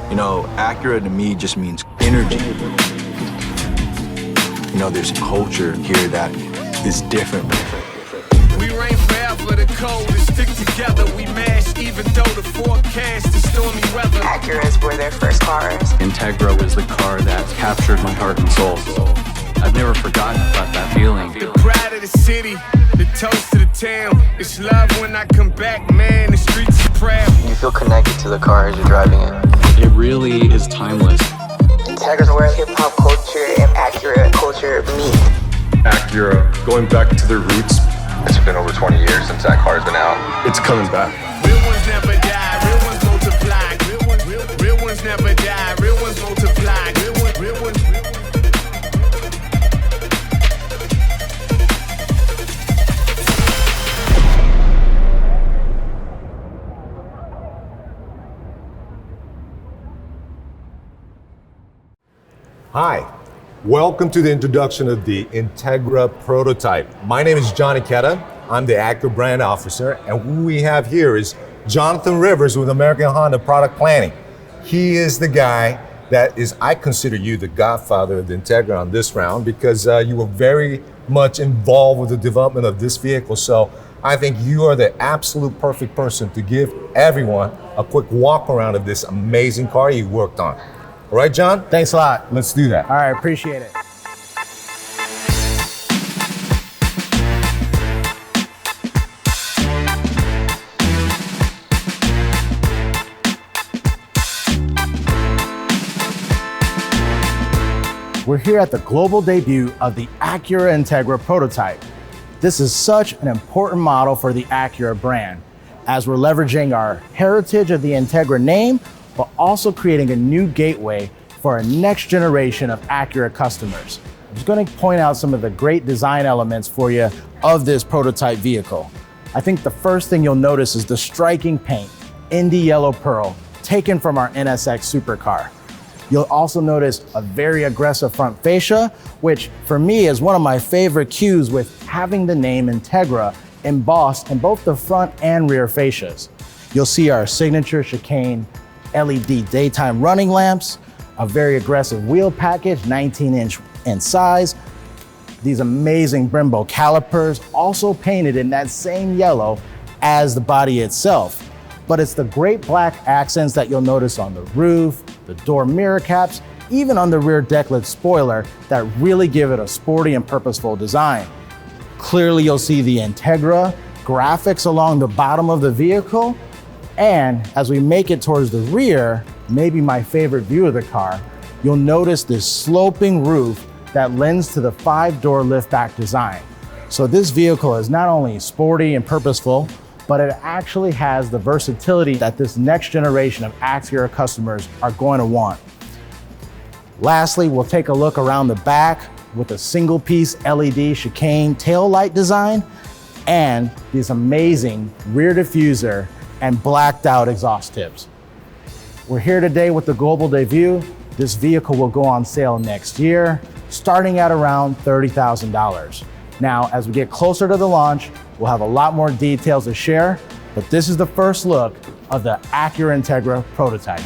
You know, Acura to me just means energy. You know, there's a culture here that is different. We reign forever, the code is stick together. We mash even though the forecast is stormy weather. Acuras were their first cars. Integra was the car that captured my heart and soul. I've never forgotten about that feeling. The pride of the city, the toast of the town. It's love when I come back, man, the streets are proud. You feel connected to the car as you're driving it. It really is timeless. Integras where hip-hop culture and Acura culture meet. Acura, going back to their roots. It's been over 20 years since that car's been out. It's coming back. Real ones never die, real ones multiply. Real ones never die, real ones multiply. Real ones. Hi, welcome to the introduction of the Integra Prototype. My name is Johnny Ketta. I'm the Acura brand officer, and who we have here is Jonathan Rivers with American Honda Product Planning. He is the guy that is, I consider you the godfather of the Integra on this round because you were very much involved with the development of this vehicle. So I think you are the absolute perfect person to give everyone a quick walk around of this amazing car you worked on. All right, John? Thanks a lot. Let's do that. All right, appreciate it. We're here at the global debut of the Acura Integra Prototype. This is such an important model for the Acura brand, as we're leveraging our heritage of the Integra name, but also creating a new gateway for a next generation of Acura customers. I'm just going to point out some of the great design elements for you of this prototype vehicle. I think the first thing you'll notice is the striking paint, Indy Yellow Pearl, taken from our NSX supercar. You'll also notice a very aggressive front fascia, which for me is one of my favorite cues with having the name Integra embossed in both the front and rear fascias. You'll see our signature chicane LED daytime running lamps, a very aggressive wheel package, 19-inch in size. These amazing Brembo calipers, also painted in that same yellow as the body itself. But it's the great black accents that you'll notice on the roof, the door mirror caps, even on the rear deck lid spoiler that really give it a sporty and purposeful design. Clearly you'll see the Integra graphics along the bottom of the vehicle. And as we make it towards the rear, maybe my favorite view of the car, you'll notice this sloping roof that lends to the 5-door liftback design. So this vehicle is not only sporty and purposeful, but it actually has the versatility that this next generation of Acura customers are going to want. Lastly, we'll take a look around the back with a single piece LED chicane tail light design and this amazing rear diffuser and blacked out exhaust tips. We're here today with the global debut. This vehicle will go on sale next year, starting at around $30,000. Now, as we get closer to the launch, we'll have a lot more details to share, but this is the first look of the Acura Integra Prototype.